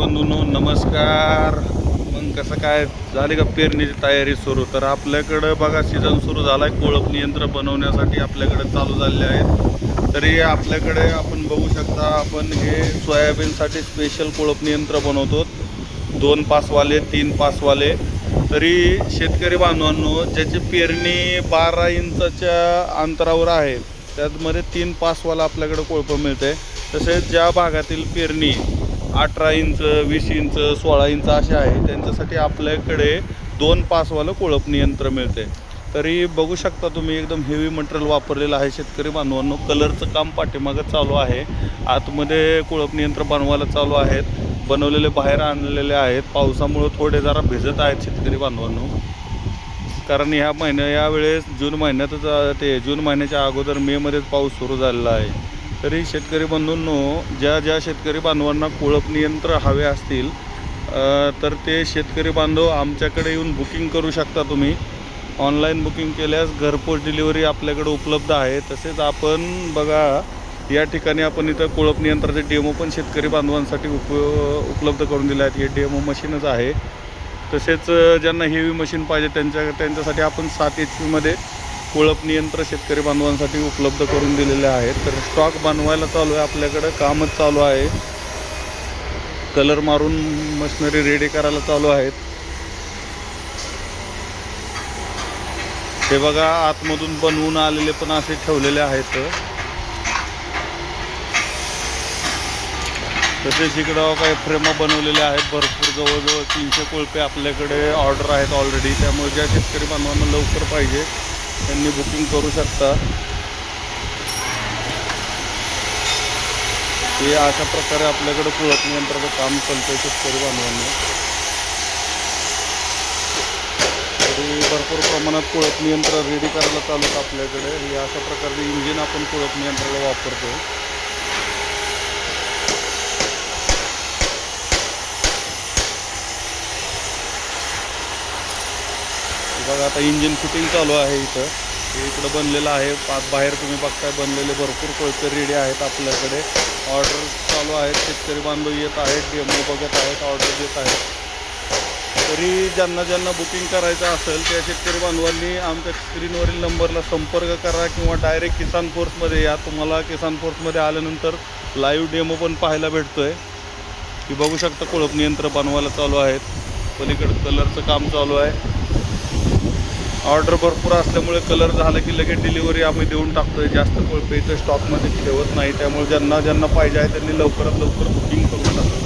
बंधूंनो नमस्कार. मग कसं काय झाली का पेरणीची तयारी सुरू? तर आपल्याकडं बघा सीझन सुरू झाला आहे. कोळपणी यंत्र बनवण्यासाठी आपल्याकडे चालू झालेले आहेत. तरी आपल्याकडे आपण बघू शकता, आपण हे सोयाबीनसाठी स्पेशल कोळपणी यंत्र बनवतो. 2 पासवाले 3 पासवाले. तरी शेतकरी बांधवांनो, ज्याची पेरणी 12 इंचाच्या अंतरावर आहे त्यामध्ये 3 पासवाला आपल्याकडे कोळपं मिळते. तसेच ज्या भागातील पेरणी 18 इंच 20 इंच 16 इंच असे आहे त्यांच्यासाठी आपल्याकडे 2 पासवालं कोळपणी यंत्र मिळते. तरी बघू शकता तुम्ही, एकदम हेवी मटेरियल वापरलेलं आहे शेतकरी बांधवांनो. कलरचं काम पाठीमागं चालू आहे. आतमध्ये कोळपणी यंत्र बनवायला चालू आहेत. बनवलेले बाहेर आणलेले आहेत. पावसामुळे थोडे जरा भिजत आहेत शेतकरी बांधवांनो, कारण यावेळेस जून महिन्याच्या अगोदर मेमध्येच पाऊस सुरू झालेला आहे. तरी शेतकरी बंधूंनो, ज्या शेतकरी बांधवांना कोळपणी यंत्र हवे असतील तर ते शेतकरी बांधव आमच्याकडे येऊन बुकिंग करू शकता. तुम्ही ऑनलाईन बुकिंग केल्यास घरपोच डिलिव्हरी आपल्याकडे उपलब्ध आहे. तसेच आपण बघा, या ठिकाणी आपण इथं कोळपणी यंत्राचे डेमो पण शेतकरी बांधवांसाठी उपलब्ध करून दिले आहेत. हे डेमो मशीनच आहे. तसेच ज्यांना हेवी मशीन पाहिजे त्यांच्यासाठी आपण 7 HP मध्ये कोळपणी यंत्र शेतकरी बांधवांसाठी उपलब्ध करून दिलेले आहेत. तर स्टॉक बनवायला चालू आहे, आपल्याकडं कामच चालू आहे. कलर मारून मशिनरी रेडी करायला चालू आहेत. हे बघा, आतमधून बनवून आलेले पण असे ठेवलेले आहेत. तसेच इकडं काही फ्रेमा बनवलेल्या आहेत भरपूर. जवळजवळ 300 कोळपे आपल्याकडे ऑर्डर आहेत ऑलरेडी. त्यामुळे ज्या शेतकरी बांधवांना लवकर पाहिजे त्यांनी बुकिंग करू शकता. हे अशा प्रकारे आपल्याकडे कोळपणी यंत्राचं काम चालतं शेतकरी बांधवांना. तरी भरपूर प्रमाणात कोळपणी यंत्र रेडी करायला चालू आहेत आपल्याकडे. हे अशा प्रकारचे इंजिन आपण कोळपणी यंत्राला वापरतो. बघा, आता इंजिन फिटिंग चालू आहे. इकडं बनलेलं आहे. बाहेर तुम्ही बघताय बनलेले भरपूर कोळपे रेडी आहेत आपल्याकडे. ऑर्डर चालू आहेत. शेतकरी बांधव येत आहेत, डेमो बघत आहेत, ऑर्डर देत आहेत. तरी ज्यांना बुकिंग करायचं असेल त्या शेतकरी बांधवांनी आमच्या स्क्रीनवरील नंबरला संपर्क करा किंवा डायरेक्ट किसान फोर्समध्ये या. तुम्हाला किसान फोर्समध्ये आल्यानंतर लाईव्ह डेमो पण पाहायला भेटतोय. की बघू शकता, कोळपणी यंत्र बनवायला चालू आहेत. पलीकडे कलरचं काम चालू आहे. ऑर्डर भरपूर असल्यामुळे कलर झालं की लगेच डिलिव्हरी आम्ही देऊन टाकतोय. जास्त कोळपे इथं स्टॉकमध्ये ठेवत नाही. त्यामुळे ज्यांना पाहिजे आहे त्यांनी लवकरात लवकर बुकिंग करून टाकतो.